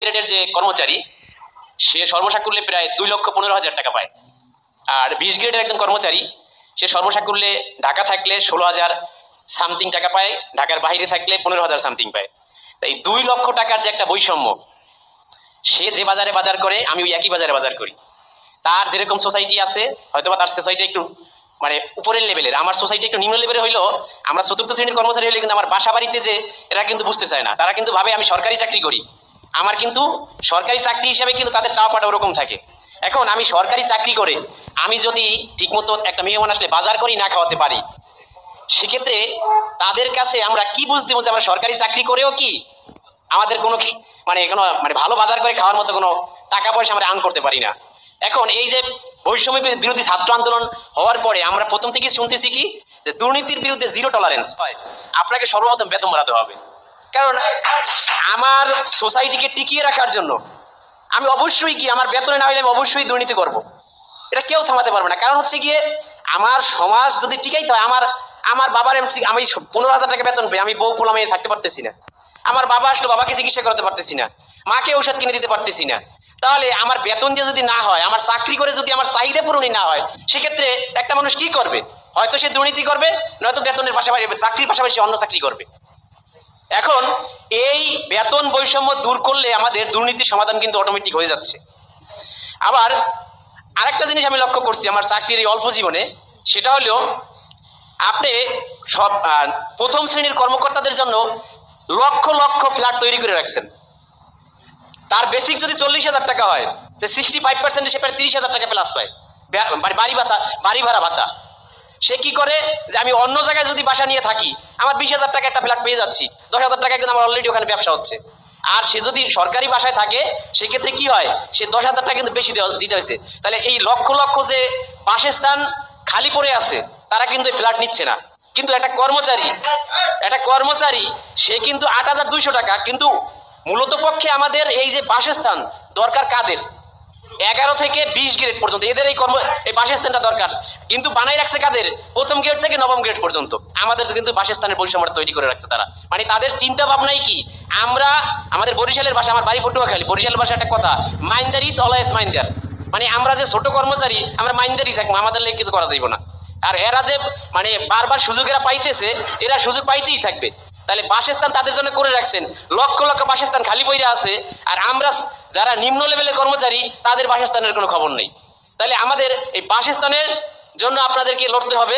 গ্রেডের যে কর্মচারী সে সর্বসাকুল্যে প্রায় 2,15,000 টাকা পায়, আর 20 গ্রেডের একজন কর্মচারী সে সর্বসাকুল্যে ঢাকা থাকলে 16,000 সামথিং টাকা পায়, ঢাকার বাইরে থাকলে 15,000 সামথিং পায়। তাই 2 লক্ষ টাকার যে একটা বৈষম্য, সে যে বাজারে বাজার করে আমি ওই একই বাজারে বাজার করি। তার যেরকম সোসাইটি আছে, হয়তোবা তার সোসাইটি একটু মানে উপরের লেভেলের, আমার সোসাইটি একটু নিম্ন লেভেলের হইলেও আমরা চতুর্থ শ্রেণীর কর্মচারী হলে কিন্তু আমার বাসা বাড়িতে যে এরা কিন্তু বুঝতে চায় না, তারা কিন্তু ভাবে আমি সরকারি চাকরি করি। আমার কিন্তু সরকারি চাকরি হিসাবে কিন্তু তাদের চাওয়া পাওয়া ওরকম থাকে। এখন আমি সরকারি চাকরি করে আমি যদি ঠিকমতো একটা মেহমান আসলে বাজার করি না খাওয়াতে পারি, সেক্ষেত্রে তাদের কাছে আমরা কি বুঝতে বলতে আমরা সরকারি চাকরি করেও কি আমাদের কোনো কি কোনো ভালো বাজার করে খাওয়ার মতো কোনো টাকা পয়সা আমরা আর্ন করতে পারি না। এখন এই যে বৈষম্য বিরোধী ছাত্র আন্দোলন হওয়ার পরে আমরা প্রথম থেকে শুনতেছি কি যে দুর্নীতির বিরুদ্ধে জিরো টলারেন্স হয়, আপনাকে সর্বপ্রথম বেতন বাড়াতে হবে। কারণ আমার সোসাইটিকে টিকিয়ে রাখার জন্য আমি অবশ্যই কি আমার বেতনে না হলে আমি অবশ্যই দুর্নীতি করব, এটা কেউ থামাতে পারবে না। কারণ হচ্ছে গিয়ে আমার সমাজ যদি টিকাইতে হয়, আমার বাবার আমি 15,000 টাকা বেতন পাই, আমি বউ পোলা মেয়ে থাকতে পারতেছি না। আমার বাবা আসলো, বাবাকে চিকিৎসা করতে পারতেছি না, মাকে ঔষধ কিনে দিতে পারতেছি না। তাহলে আমার বেতন যে যদি না হয়, আমার চাকরি করে যদি আমার চাহিদা পূরণই না হয়, সেক্ষেত্রে একটা মানুষ কি করবে? হয়তো সে দুর্নীতি করবে, নয়তো বেতনের পাশাপাশি চাকরির পাশাপাশি অন্য চাকরি করবে। এখন এই বেতন বৈষম্য দূর করলে আমাদের দুর্নীতির সমাধান কিন্তু অটোমেটিক হয়ে যাচ্ছে। আবার আরেকটা জিনিস আমি লক্ষ্য করছি আমার চাকরির এই অল্প জীবনে, সেটা হলো আপনি সব প্রথম শ্রেণীর কর্মকর্তাদের জন্য লক্ষ লক্ষ ফ্ল্যাট তৈরি করে রাখছেন। তার বেসিক যদি 40,000 টাকা হয়, যে 65% সে প্রায় 30,000 টাকা প্লাস পায় বাড়ি ভাড়া ভাতা। সে কি করে যে আমি অন্য জায়গায় যদি বাসা নিয়ে থাকি, আমার 20,000 টাকা একটা ফ্ল্যাট পেয়ে যাচ্ছি, 10,000 টাকা কিন্তু আমার অলরেডি ওখানে ব্যবসা হচ্ছে। আর সে যদি সরকারি বাসায় থাকে, সেক্ষেত্রে কি হয়, সে 10,000 টাকা কিন্তু বেশি দিতে হয়েছে। তাহলে এই লক্ষ লক্ষ যে বাসস্থান খালি পড়ে আছে, তারা কিন্তু ফ্ল্যাট নিচ্ছে না। কিন্তু একটা কর্মচারী সে কিন্তু 8,200 টাকা, কিন্তু মূলত পক্ষে আমাদের এই যে বাসস্থান দরকার কাদের? 11 থেকে 20 গ্রেড পর্যন্ত এদের এই বাসস্থানটা দরকার, কিন্তু বানাই রাখছে কাদের? প্রথম গ্রেড থেকে নবম গ্রেড পর্যন্ত আমাদের কিন্তু বাসস্থানের বৈষম্য তৈরি করে রাখছে তারা। মানে তাদের চিন্তা ভাবনাই কি, আমরা আমাদের বরিশালের ভাষা, আমার বাড়ি পটুয়াখালী, বরিশালের ভাষা একটা কথা, মাইন্দার ইজ অলওয়েজ মাইন্দার। মানে আমরা যে ছোট কর্মচারী, আমরা মাইন্দারই থাকবো, আমাদের লাগে কিছু করা যাইব না। আর এরা যে বারবার সুযোগ এরা পাইতেছে, এরা সুযোগ পাইতেই থাকবে। তাহলে বাসস্থান তাদের জন্য করে রাখছেন, লক্ষ লক্ষ বাসস্থান খালি পড়ে আছে, আর আমরা যারা নিম্ন লেভেলের কর্মচারী তাদের বাসস্থানের কোনো খবর নেই। তাহলে আমাদের এই বাসস্থানের জন্য আপনাদেরকে লড়তে হবে।